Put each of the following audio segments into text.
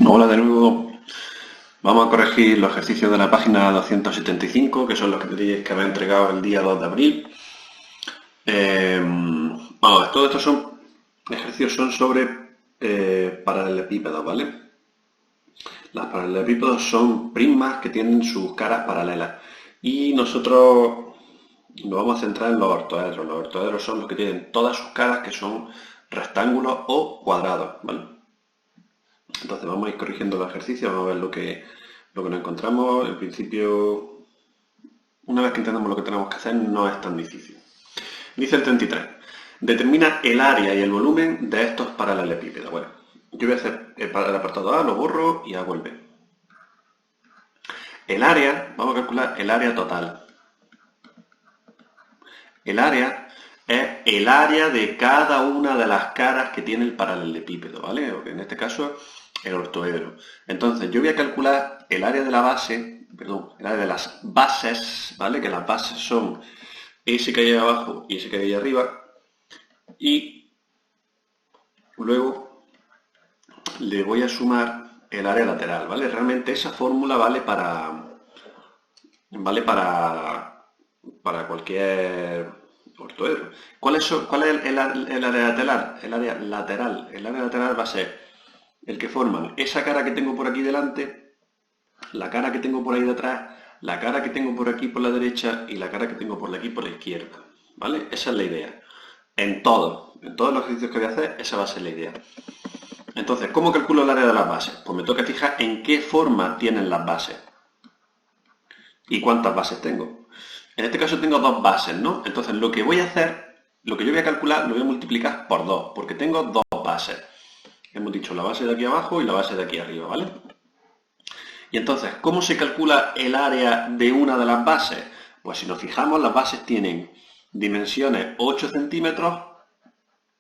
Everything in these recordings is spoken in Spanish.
Hola de nuevo. Vamos a corregir los ejercicios de la página 275, que son los que tenéis que haber entregado el día 2 de abril. Todos estos ejercicios son sobre paralelepípedos, ¿vale? Las paralelepípedos son prismas que tienen sus caras paralelas. Y nosotros nos vamos a centrar en los ortoedros. Los ortoedros son los que tienen todas sus caras que son rectángulos o cuadrados, ¿vale? Entonces vamos a ir corrigiendo los ejercicios, vamos a ver lo que nos encontramos. En principio, una vez que entendemos lo que tenemos que hacer, no es tan difícil. Dice el 33. Determina el área y el volumen de estos paralelepípedos. Bueno, yo voy a hacer el apartado A, lo borro y hago el B. El área, vamos a calcular el área total. El área es el área de cada una de las caras que tiene el paralelepípedo, ¿vale? O que en este caso el ortoedro. Entonces yo voy a calcular el área de la base, perdón, el área de las bases, ¿vale? Que las bases son ese que hay abajo y ese que hay arriba. Y luego le voy a sumar el área lateral, ¿vale? Realmente esa fórmula vale para cualquier ortoedro. ¿Cuál es el área lateral? El área lateral. El área lateral va a ser el que forman esa cara que tengo por aquí delante, la cara que tengo por ahí detrás, la cara que tengo por aquí por la derecha y la cara que tengo por aquí por la izquierda. ¿Vale? Esa es la idea. En todos los ejercicios que voy a hacer, esa va a ser la idea. Entonces, ¿cómo calculo el área de las bases? Pues me toca fijar en qué forma tienen las bases y cuántas bases tengo. En este caso tengo dos bases, ¿no? Entonces lo que voy a hacer, lo que yo voy a calcular, lo voy a multiplicar por 2, porque tengo dos bases. Hemos dicho la base de aquí abajo y la base de aquí arriba, ¿vale? Y entonces, ¿cómo se calcula el área de una de las bases? Pues si nos fijamos, las bases tienen dimensiones 8 centímetros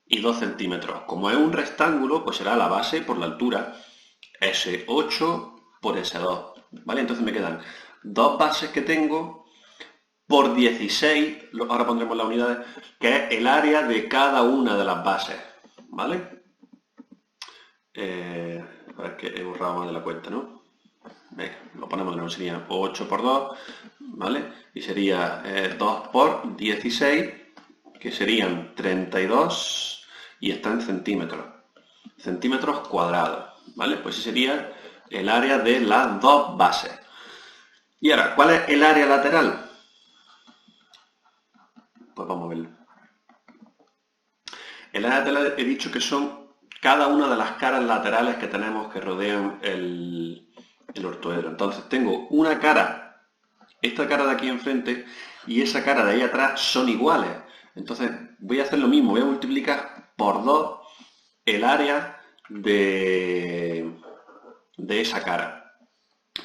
y 2 centímetros. Como es un rectángulo, pues será la base por la altura, S8 por S2, ¿vale? Entonces me quedan dos bases que tengo por 16, ahora pondremos las unidades, que es el área de cada una de las bases, ¿vale? A ver que he borrado más de la cuenta, ¿no? Venga, lo ponemos de nuevo, sería 8 por 2, ¿vale? Y sería 2 por 16, que serían 32, y está en centímetros cuadrados, ¿vale? Pues ese sería el área de las dos bases. Y ahora, ¿cuál es el área lateral? Pues vamos a verlo. El área lateral he dicho que son cada una de las caras laterales que tenemos que rodean el ortoedro. Entonces tengo una cara, esta cara de aquí enfrente y esa cara de ahí atrás son iguales. Entonces voy a hacer lo mismo, voy a multiplicar por 2 el área de esa cara.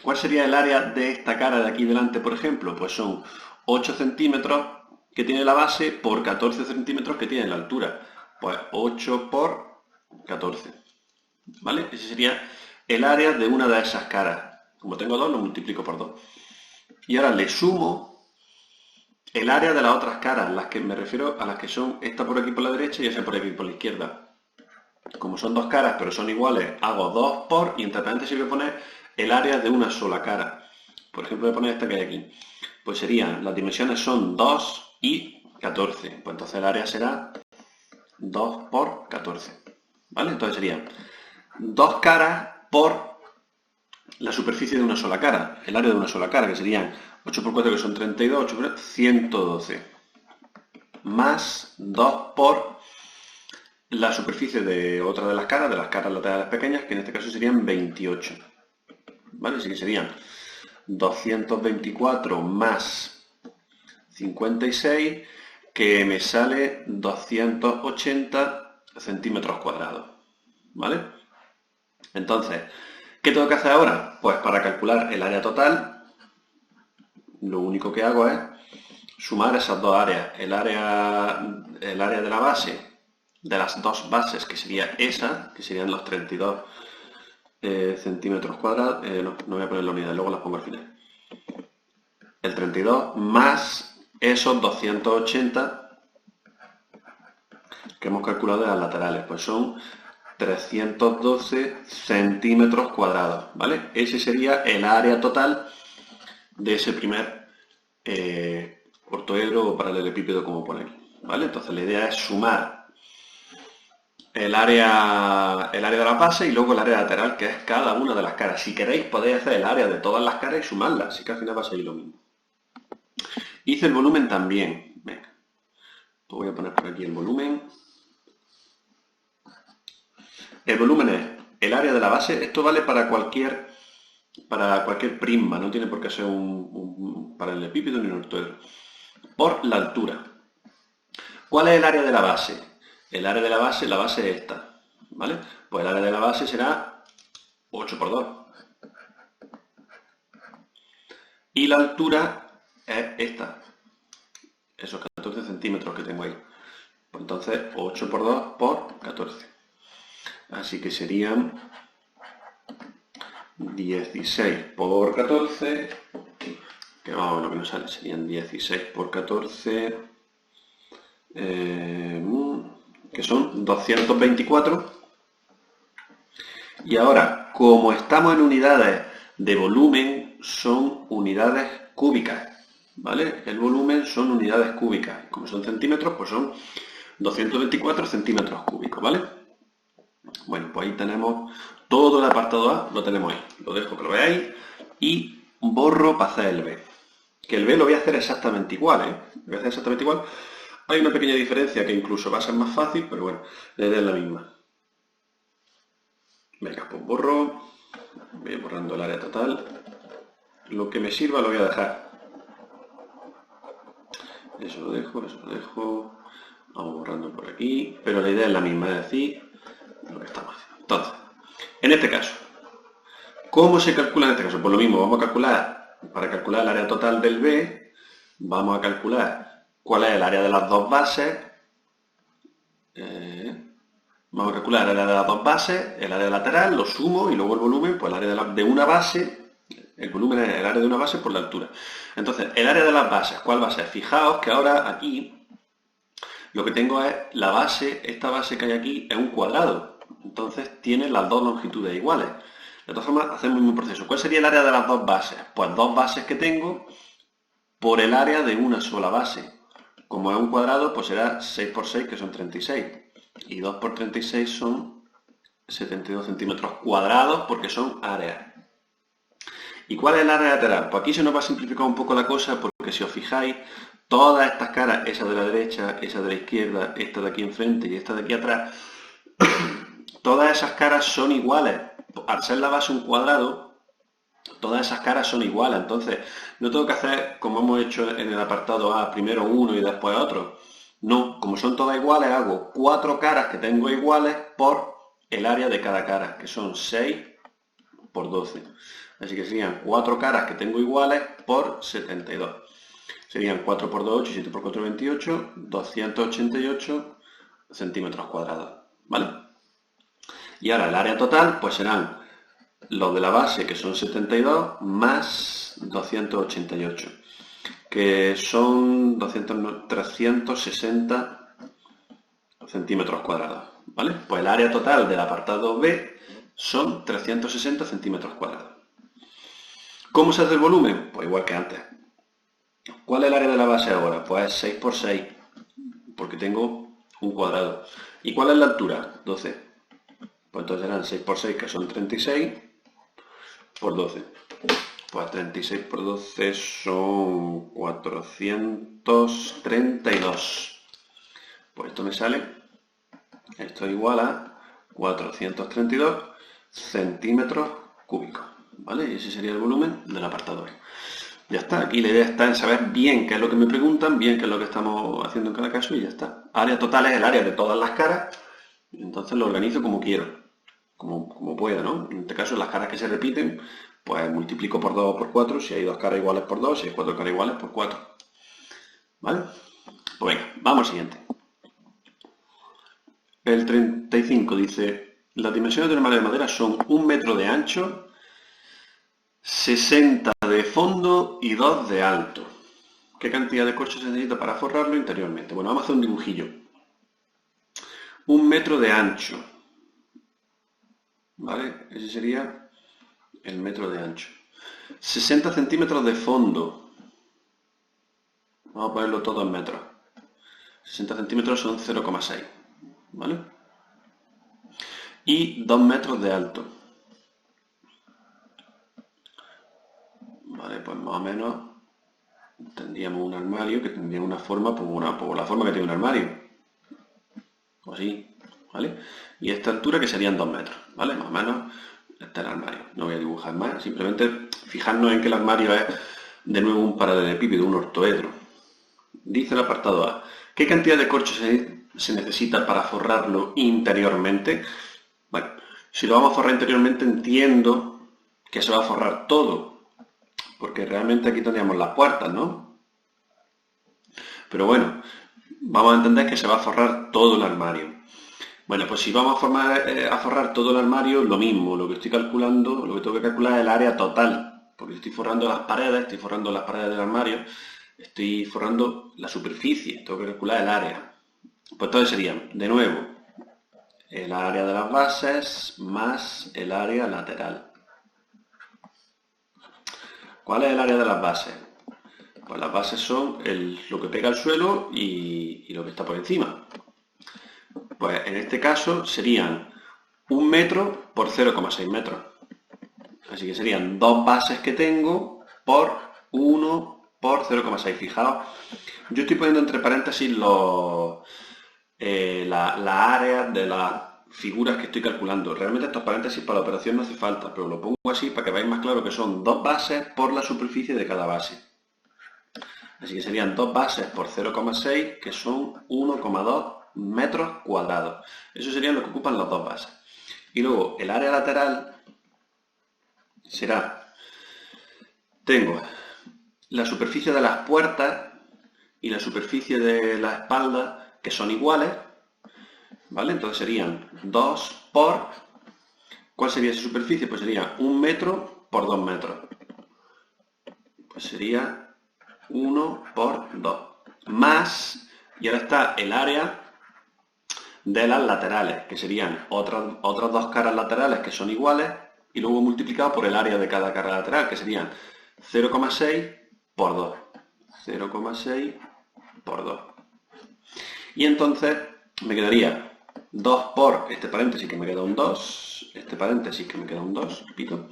¿Cuál sería el área de esta cara de aquí delante, por ejemplo? Pues son 8 centímetros que tiene la base por 14 centímetros que tiene la altura. Pues 8 por 14. ¿Vale? Ese sería el área de una de esas caras. Como tengo 2, lo multiplico por 2. Y ahora le sumo el área de las otras caras, las que me refiero a las que son esta por aquí por la derecha y esa por aquí por la izquierda. Como son dos caras pero son iguales, hago 2 por y entre paréntesis voy a poner el área de una sola cara. Por ejemplo, voy a poner esta que hay aquí. Pues serían, las dimensiones son 2 y 14. Pues entonces el área será 2 por 14. ¿Vale? Entonces serían dos caras por la superficie de una sola cara, el área de una sola cara, que serían 8 por 4 que son 32, 8 por 4, 112. Más 2 por la superficie de otra de las caras laterales pequeñas, que en este caso serían 28. ¿Vale? Así que serían 224 más 56, que me sale 280 centímetros cuadrados. ¿Vale? Entonces, ¿qué tengo que hacer ahora? Pues para calcular el área total, lo único que hago es sumar esas dos áreas. El área de la base, de las dos bases, que sería esa, que serían los 32 centímetros cuadrados. No voy a poner la unidad, luego las pongo al final. El 32 más esos 280 que hemos calculado de las laterales, pues son 312 centímetros cuadrados, ¿vale? Ese sería el área total de ese primer ortoedro o paralelepípedo, como pone aquí, ¿vale? Entonces la idea es sumar el área de la base y luego el área lateral, que es cada una de las caras. Si queréis podéis hacer el área de todas las caras y sumarlas, así que al final va a ser lo mismo. Hice el volumen también. Venga, pues voy a poner por aquí el volumen. El volumen es el área de la base. Esto vale para cualquier prisma, no tiene por qué ser un paralelepípedo ni un ortoedro. Por la altura. ¿Cuál es el área de la base? El área de la base es esta, ¿vale? Pues el área de la base será 8 por 2. Y la altura es esta, esos 14 centímetros que tengo ahí. Pues entonces 8 por 2 por 14. Así que serían 16 por 14, que más o menos que nos sale, serían 16 por 14, que son 224. Y ahora, como estamos en unidades de volumen, son unidades cúbicas, ¿vale? El volumen son unidades cúbicas. Como son centímetros, pues son 224 centímetros cúbicos, ¿vale? Bueno, pues ahí tenemos todo el apartado A, lo tenemos ahí. Lo dejo que lo veáis y borro para hacer el B. Que el B lo voy a hacer exactamente igual, ¿eh? Lo voy a hacer exactamente igual. Hay una pequeña diferencia que incluso va a ser más fácil, pero bueno, la idea es la misma. Venga, pues borro. Voy borrando el área total. Lo que me sirva lo voy a dejar. Eso lo dejo. Vamos borrando por aquí. Pero la idea es la misma, es decir, lo que estamos haciendo. Entonces, en este caso, ¿cómo se calcula en este caso? Pues lo mismo, vamos a calcular, para calcular el área total del B, vamos a calcular cuál es el área de las dos bases. Vamos a calcular el área de las dos bases, el área lateral, lo sumo y luego el volumen, pues el área de una base, el volumen es el área de una base por la altura. Entonces, el área de las bases, ¿cuál va a ser? Fijaos que ahora aquí lo que tengo es la base, esta base que hay aquí es un cuadrado. Entonces tiene las dos longitudes iguales. De todas formas, hacemos el mismo proceso. ¿Cuál sería el área de las dos bases? Pues dos bases que tengo por el área de una sola base. Como es un cuadrado, pues será 6 por 6, que son 36. Y 2 por 36 son 72 centímetros cuadrados, porque son áreas. ¿Y cuál es el área lateral? Pues aquí se nos va a simplificar un poco la cosa, porque si os fijáis, todas estas caras, esa de la derecha, esa de la izquierda, esta de aquí enfrente y esta de aquí atrás, todas esas caras son iguales. Al ser la base un cuadrado, todas esas caras son iguales. Entonces, no tengo que hacer como hemos hecho en el apartado A, primero uno y después otro. No, como son todas iguales, hago 4 caras que tengo iguales por el área de cada cara, que son 6 por 12. Así que serían 4 caras que tengo iguales por 72. Serían 4 por 2, 8, 7 por 4, 28, 288 centímetros cuadrados, ¿vale? Y ahora el área total, pues serán los de la base, que son 72, más 288, que son 360 centímetros cuadrados, ¿vale? Pues el área total del apartado B son 360 centímetros cuadrados. ¿Cómo se hace el volumen? Pues igual que antes. ¿Cuál es el área de la base ahora? Pues 6 por 6, porque tengo un cuadrado. ¿Y cuál es la altura? 12. Pues entonces serán 6 por 6, que son 36, por 12. Pues 36 por 12 son 432. Pues esto me sale, esto igual a 432 centímetros cúbicos, ¿vale? Y ese sería el volumen del apartado B. Ya está, aquí la idea está en saber bien qué es lo que me preguntan, bien qué es lo que estamos haciendo en cada caso y ya está. Área total es el área de todas las caras, y entonces lo organizo como quiero, como pueda, ¿no? En este caso las caras que se repiten, pues multiplico por 2 o por 4, si hay 2 caras iguales por 2, si hay 4 caras iguales por 4. ¿Vale? Pues venga, vamos al siguiente. El 35 dice, las dimensiones de una malla de madera son 1 metro de ancho, 60 de fondo y 2 de alto. ¿Qué cantidad de corcho se necesita para forrarlo interiormente? Bueno, vamos a hacer un dibujillo. 1 metro de ancho. ¿vale? Ese sería el metro de ancho. 60 centímetros de fondo. Vamos a ponerlo todo en metros. 60 centímetros son 0,6, ¿vale? Y 2 metros de alto. Vale, pues más o menos tendríamos un armario que tendría una forma, por la forma que tiene un armario. O así, ¿vale? Y esta altura que serían 2 metros, ¿vale? Más o menos está el armario. No voy a dibujar más, simplemente fijarnos en que el armario es de nuevo un paralelepípedo, un ortoedro. Dice el apartado A, ¿qué cantidad de corcho se necesita para forrarlo interiormente? Bueno, si lo vamos a forrar interiormente entiendo que se va a forrar todo, porque realmente aquí teníamos las puertas, ¿no? Pero bueno, vamos a entender que se va a forrar todo el armario. Bueno, pues si vamos a forrar todo el armario, lo mismo, lo que estoy calculando, lo que tengo que calcular es el área total, porque estoy forrando las paredes del armario, estoy forrando la superficie, tengo que calcular el área. Pues entonces serían, de nuevo, el área de las bases más el área lateral. ¿Cuál es el área de las bases? Pues las bases son lo que pega al suelo y lo que está por encima. Pues en este caso serían 1 metro por 0,6 metros. Así que serían 2 bases que tengo por 1 por 0,6. Fijaos, yo estoy poniendo entre paréntesis la área de las figuras que estoy calculando. Realmente estos paréntesis para la operación no hace falta, pero lo pongo así para que veáis más claro que son 2 bases por la superficie de cada base. Así que serían 2 bases por 0,6, que son 1,2 metros cuadrados. Eso sería lo que ocupan las 2 bases. Y luego el área lateral será, tengo la superficie de las puertas y la superficie de la espalda, que son iguales, ¿vale? Entonces serían 2 por, ¿cuál sería esa superficie? Pues sería 1 metro por 2 metros. Pues sería 1 por 2. Más, y ahora está el área de las laterales, que serían otras 2 caras laterales que son iguales, y luego multiplicado por el área de cada cara lateral, que serían 0,6 por 2. 0,6 por 2. Y entonces me quedaría 2 por este paréntesis que me queda un 2, este paréntesis que me queda un 2, repito,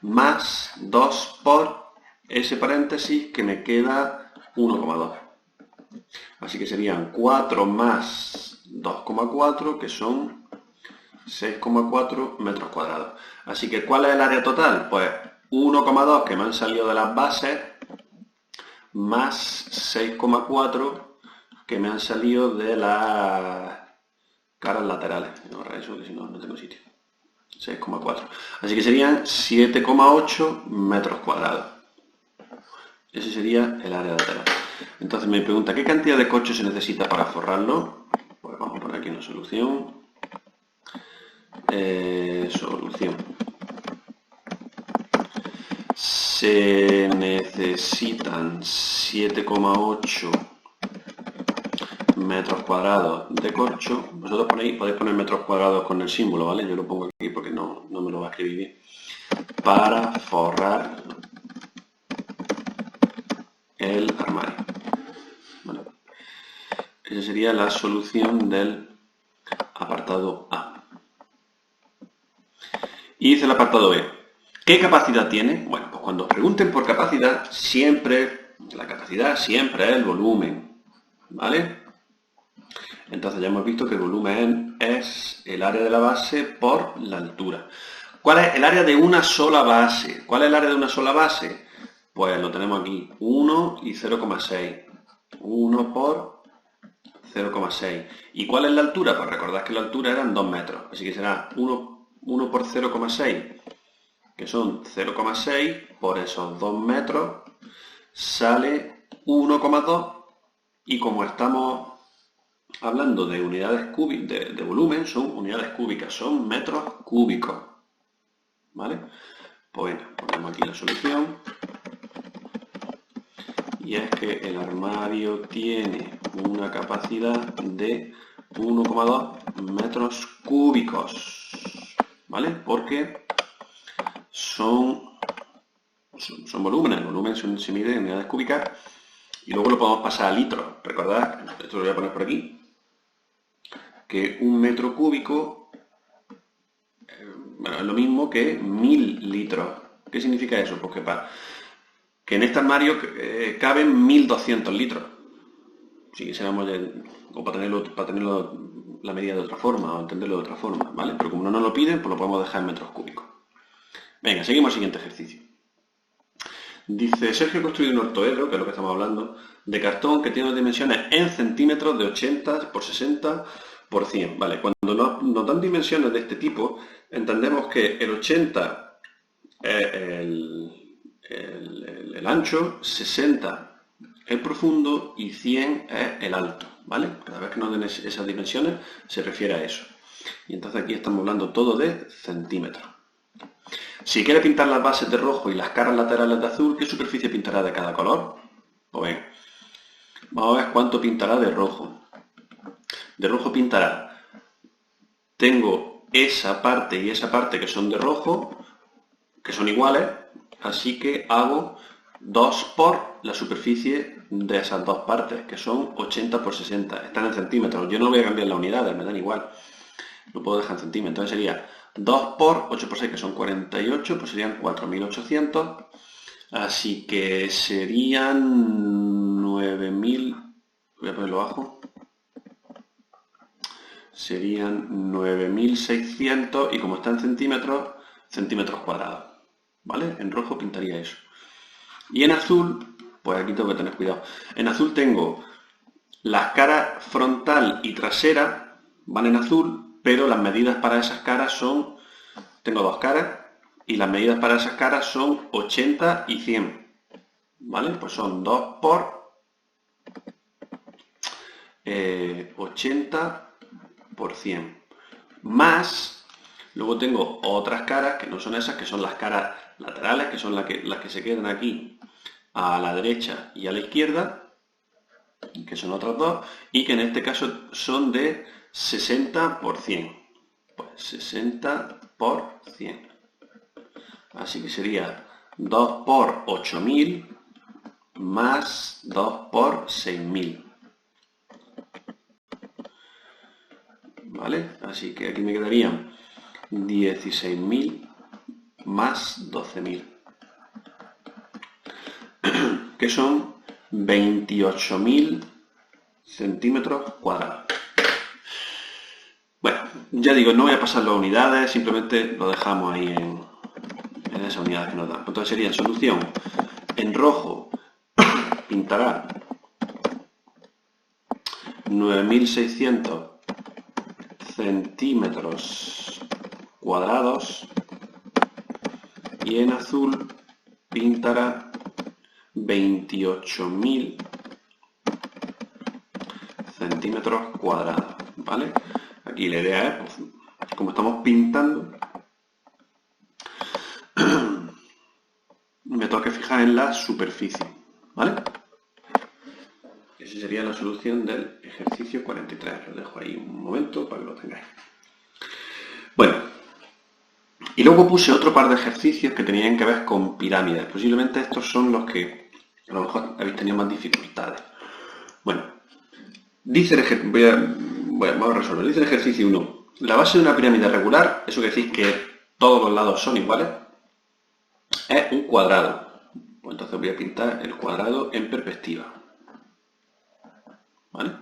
más 2 por ese paréntesis que me queda 1,2. Así que serían 4 más 2,4, que son 6,4 metros cuadrados. Así que, ¿cuál es el área total? Pues 1,2 que me han salido de las bases, más 6,4 que me han salido de las caras laterales. Ahora eso, que si no, no tengo sitio. 6,4. Así que serían 7,8 metros cuadrados. Ese sería el área lateral. Entonces me pregunta, ¿qué cantidad de corcho se necesita para forrarlo? Pues vamos a poner aquí una solución. Solución. Se necesitan 7,8 metros cuadrados de corcho. Vosotros podéis poner metros cuadrados con el símbolo, ¿vale? Yo lo pongo aquí porque no me lo va a escribir bien. Para forrar el armario. Bueno, esa sería la solución del apartado A. Y dice el apartado B, ¿qué capacidad tiene? Bueno, pues cuando os pregunten por capacidad, la capacidad siempre es el volumen, ¿vale? Entonces ya hemos visto que el volumen es el área de la base por la altura. ¿Cuál es el área de una sola base? ¿Cuál es el área de una sola base? Pues lo tenemos aquí, 1 y 0,6. 1 por 0,6. ¿Y cuál es la altura? Pues recordad que la altura eran 2 metros. Así que será 1 por 0,6, que son 0,6 por esos 2 metros, sale 1,2. Y como estamos hablando de unidades cúbicas, de volumen, son unidades cúbicas, son metros cúbicos. ¿Vale? Pues bueno, ponemos aquí la solución. Y es que el armario tiene una capacidad de 1,2 metros cúbicos. ¿vale? Porque son volúmenes. El volumen se mide en unidades cúbicas y luego lo podemos pasar a litros. Recordad, esto lo voy a poner por aquí, que un metro cúbico bueno, es lo mismo que 1000 litros. ¿Qué significa eso? Pues que en este armario caben 1200 litros. Si quisiéramos, o para tenerlo la medida de otra forma, o entenderlo de otra forma, ¿vale? Pero como no nos lo piden, pues lo podemos dejar en metros cúbicos. Venga, seguimos al siguiente ejercicio. Dice, Sergio ha construido un ortoedro, que es lo que estamos hablando, de cartón que tiene dimensiones en centímetros de 80 por 60 por 100. Vale, cuando nos dan dimensiones de este tipo, entendemos que el 80 es el ancho, 60 el profundo y 100 es el alto, ¿vale? Cada vez que nos den esas dimensiones se refiere a eso. Y entonces aquí estamos hablando todo de centímetros. Si quiere pintar las bases de rojo y las caras laterales de azul, ¿qué superficie pintará de cada color? Pues bien, vamos a ver cuánto pintará de rojo. De rojo pintará, tengo esa parte y esa parte que son de rojo, que son iguales, así que hago 2 por la superficie de esas dos partes, que son 80 por 60, están en centímetros. Yo no voy a cambiar las unidades, me dan igual, lo puedo dejar en centímetros. Entonces sería 2 por 8 por 6, que son 48, pues serían 4800, así que serían 9000, voy a ponerlo abajo, serían 9600 y como está en centímetros, centímetros cuadrados, ¿vale? En rojo pintaría eso. Y en azul, pues aquí tengo que tener cuidado. En azul tengo las caras frontal y trasera, van en azul, pero las medidas para esas caras son, tengo dos caras, y las medidas para esas caras son 80 y 100. ¿Vale? Pues son 2 por 80 por 100. Más, luego tengo otras caras que no son esas, que son las caras laterales, que son las que se quedan aquí a la derecha y a la izquierda, que son otras dos, y que en este caso son de 60 por 100. Pues 60 por 100. Así que sería 2 por 8000 más 2 por 6000. ¿Vale? Así que aquí me quedarían 16.000 más 12.000, que son 28.000 centímetros cuadrados. Bueno, ya digo, no voy a pasar las unidades, simplemente lo dejamos ahí en esa unidad que nos dan. Entonces sería, en solución, en rojo pintará 9.600 centímetros cuadrados y en azul pintará 28.000 centímetros cuadrados, ¿vale? Aquí la idea es, pues, como estamos pintando, me tengo que fijar en la superficie, ¿vale? Esa sería la solución del ejercicio 43. Lo dejo ahí un momento para que lo tengáis. Bueno, y luego puse otro par de ejercicios que tenían que ver con pirámides. Posiblemente estos son los que a lo mejor habéis tenido más dificultades. Bueno, dice el ejercicio, vamos a resolver. Dice el ejercicio 1. La base de una pirámide regular, eso que decís que todos los lados son iguales, es un cuadrado. Pues entonces voy a pintar el cuadrado en perspectiva. ¿Vale?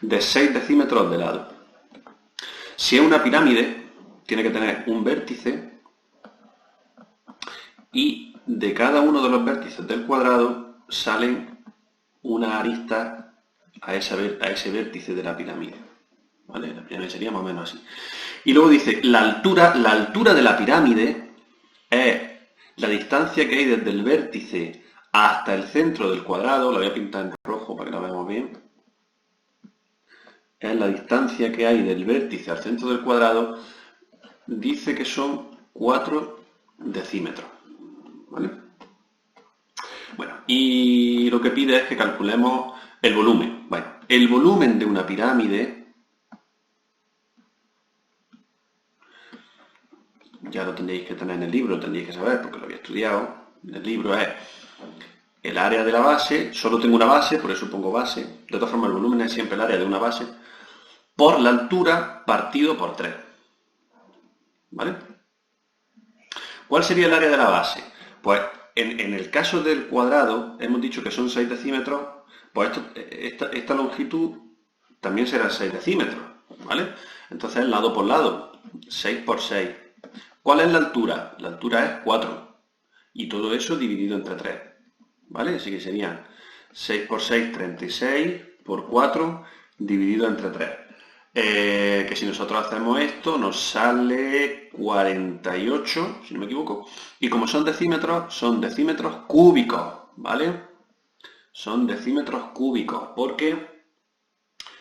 De 6 decímetros de lado. Si es una pirámide, tiene que tener un vértice y de cada uno de los vértices del cuadrado salen una arista a ese vértice de la pirámide. ¿Vale? La pirámide sería más o menos así. Y luego dice, la altura de la pirámide es la distancia que hay desde el vértice hasta el centro del cuadrado. La voy a pintar en rojo para que la veamos bien. Es la distancia que hay del vértice al centro del cuadrado. Dice que son 4 decímetros. ¿Vale? Bueno, y lo que pide es que calculemos el volumen. Bueno, el volumen de una pirámide ya lo tendréis que tener en el libro, lo tendréis que saber porque lo había estudiado. En el libro es el área de la base, solo tengo una base, por eso pongo base. De todas formas, el volumen es siempre el área de una base, por la altura partido por 3. ¿Vale? ¿Cuál sería el área de la base? Pues en el caso del cuadrado, hemos dicho que son 6 decímetros, pues esta longitud también será 6 decímetros, ¿vale? Entonces, lado por lado, 6 por 6. ¿Cuál es la altura? La altura es 4. Y todo eso dividido entre 3, ¿vale? Así que serían 6 por 6, 36, por 4, dividido entre 3. Que si nosotros hacemos esto, nos sale 48, si no me equivoco. Y como son decímetros cúbicos, ¿vale? Son decímetros cúbicos, porque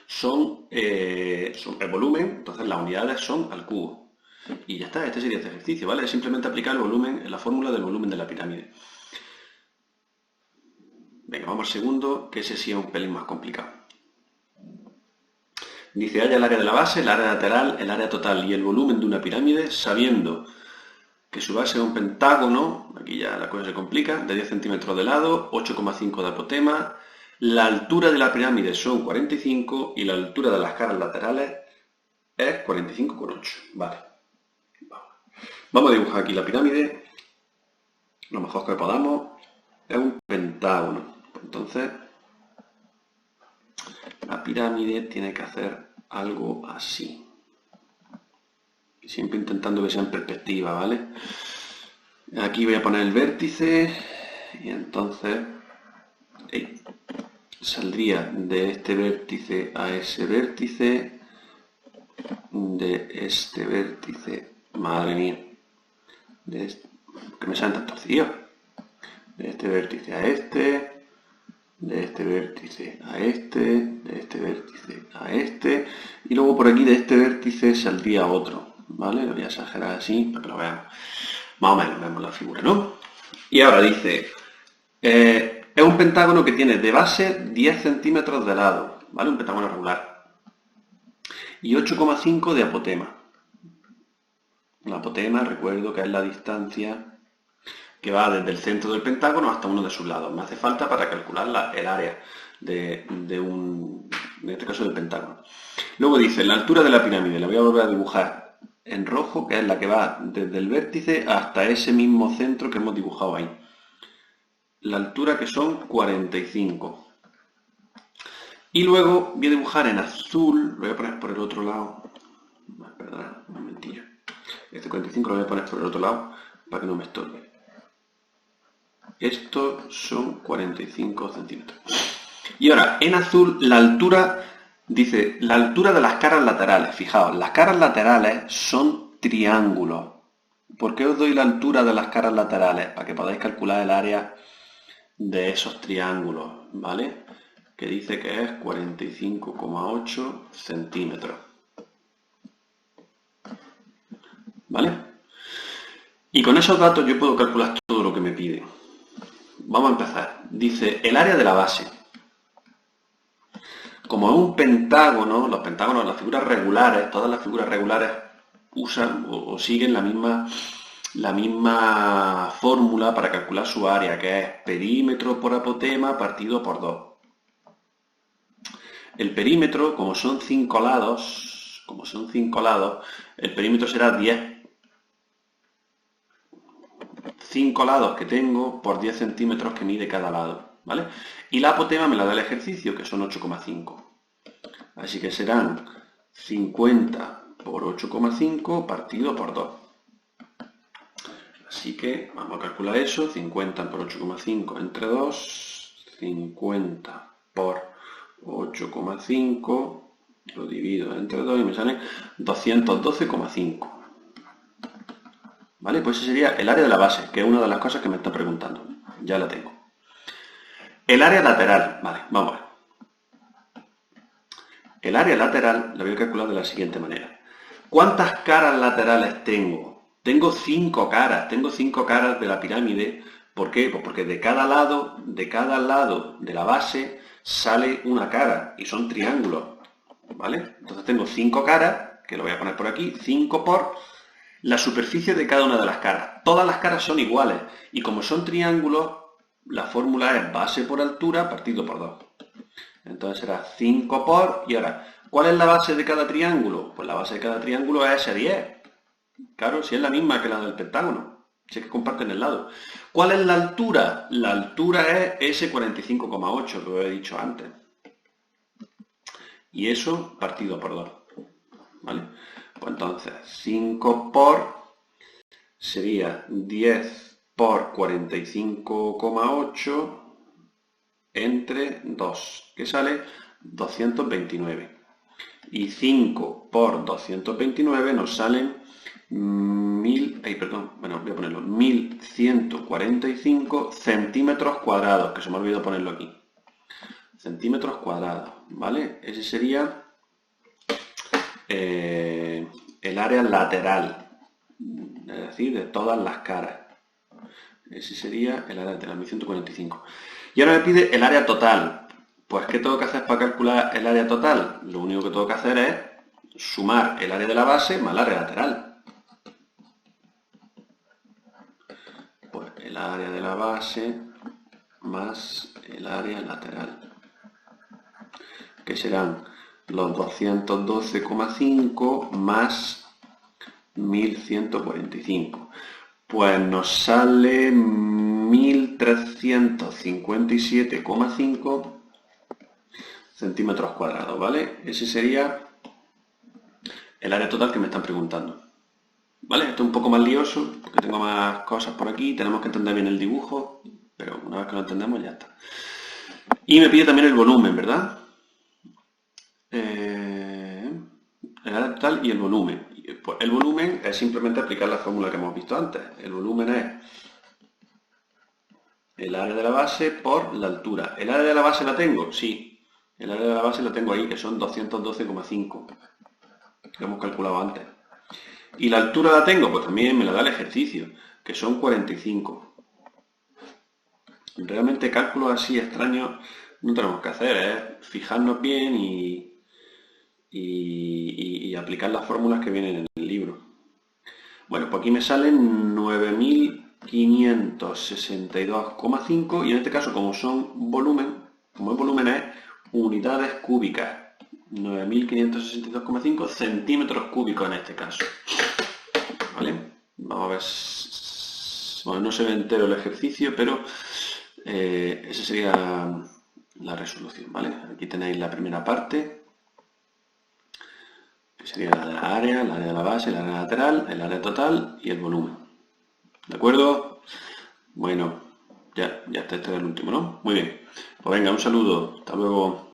son el volumen, entonces las unidades son al cubo. Y ya está, este sería este ejercicio, ¿vale? Es simplemente aplicar el volumen, la fórmula del volumen de la pirámide. Venga, vamos al segundo, que ese sí es un pelín más complicado. Dice, halla el área de la base, el área lateral, el área total y el volumen de una pirámide, sabiendo que su base es un pentágono, aquí ya la cosa se complica, de 10 centímetros de lado, 8,5 de apotema, la altura de la pirámide son 45 y la altura de las caras laterales es 45,8. Vale. Vamos a dibujar aquí la pirámide, lo mejor que podamos. Es un pentágono. Entonces, la pirámide tiene que hacer algo así. Siempre intentando que sea en perspectiva, ¿vale? Aquí voy a poner el vértice y entonces saldría de este vértice a ese vértice, de este vértice, madre mía, que me salen tan torcidos, de este vértice a este, de este vértice a este, de este vértice a este, y luego por aquí de este vértice saldría otro, ¿vale? Lo voy a exagerar así para que lo veamos. Más o menos vemos la figura, ¿no? Y ahora dice, es un pentágono que tiene de base 10 centímetros de lado, ¿vale? Un pentágono regular. Y 8,5 de apotema. La apotema, recuerdo que es la distancia que va desde el centro del pentágono hasta uno de sus lados. Me hace falta para calcular el área en este caso del pentágono. Luego dice, la altura de la pirámide, la voy a volver a dibujar en rojo, que es la que va desde el vértice hasta ese mismo centro que hemos dibujado ahí. La altura que son 45. Y luego voy a dibujar en azul, lo voy a poner por el otro lado. Perdón, un momentillo. Este 45 lo voy a poner por el otro lado para que no me estorbe. Estos son 45 centímetros. Y ahora, en azul, la altura, dice, la altura de las caras laterales. Fijaos, las caras laterales son triángulos. ¿Por qué os doy la altura de las caras laterales? Para que podáis calcular el área de esos triángulos, ¿vale? Que dice que es 45,8 centímetros. ¿Vale? Y con esos datos yo puedo calcular todo lo que me pide. Vamos a empezar. Dice, el área de la base. Como es un pentágono, los pentágonos, las figuras regulares, todas las figuras regulares usan o siguen la misma fórmula para calcular su área, que es perímetro por apotema partido por 2. El perímetro, como son 5 lados, el perímetro será 10. 5 lados que tengo por 10 centímetros que mide cada lado, ¿vale? Y la apotema me la da el ejercicio, que son 8,5. Así que serán 50 por 8,5 partido por 2. Así que vamos a calcular eso, 50 por 8,5 entre 2, 50 por 8,5, lo divido entre 2 y me sale 212,5. ¿Vale? Pues ese sería el área de la base, que es una de las cosas que me está preguntando. Ya la tengo. El área lateral, vale, vamos a ver. El área lateral la voy a calcular de la siguiente manera. ¿Cuántas caras laterales tengo? Tengo 5 caras, de la pirámide. ¿Por qué? Pues porque de cada lado de la base sale una cara y son triángulos, ¿vale? Entonces tengo 5 caras, que lo voy a poner por aquí, 5 por la superficie de cada una de las caras. Todas las caras son iguales y como son triángulos, la fórmula es base por altura partido por 2. Entonces será 5 por... Y ahora, ¿cuál es la base de cada triángulo? Pues la base de cada triángulo es ese 10. Claro, si es la misma que la del pentágono. Si es que comparten el lado. ¿Cuál es la altura? La altura es ese 45,8 que os he dicho antes. Y eso partido por 2. ¿Vale? Pues entonces 5 por sería 10 por 45,8 entre 2, que sale 229. Y 5 por 229 nos salen 1145 centímetros cuadrados, que se me ha olvidado ponerlo aquí. Centímetros cuadrados, ¿vale? Ese sería el área lateral, es decir, de todas las caras. Ese sería el área lateral, 1145. Y ahora me pide el área total. Pues, ¿qué tengo que hacer para calcular el área total? Lo único que tengo que hacer es sumar el área de la base más el área lateral. Pues el área de la base más el área lateral, que serán los 212,5 más 1145. Pues nos sale 1357,5 centímetros cuadrados, ¿vale? Ese sería el área total que me están preguntando. ¿Vale? Esto es un poco más lioso, porque tengo más cosas por aquí, tenemos que entender bien el dibujo, pero una vez que lo entendemos ya está. Y me pide también el volumen, ¿verdad? El área total y el volumen. Pues el volumen es simplemente aplicar la fórmula que hemos visto antes. El volumen es el área de la base por la altura. ¿El área de la base la tengo? Sí. El área de la base la tengo ahí, que son 212,5, que hemos calculado antes. ¿Y la altura la tengo? Pues también me la da el ejercicio, que son 45. Realmente cálculos así extraños no tenemos que hacer, es fijarnos bien y aplicar las fórmulas que vienen en el libro. Bueno, pues aquí me salen 9562,5 y en este caso como son volumen, como el volumen es unidades cúbicas, 9562,5 centímetros cúbicos en este caso. ¿Vale? Vamos a ver, bueno, no se ve entero el ejercicio, pero esa sería la resolución, ¿vale? Aquí tenéis la primera parte, que sería la de la área, el área de la base, el área lateral, el área total y el volumen. ¿De acuerdo? Bueno, ya está, este es el último, ¿no? Muy bien. Pues venga, un saludo. Hasta luego.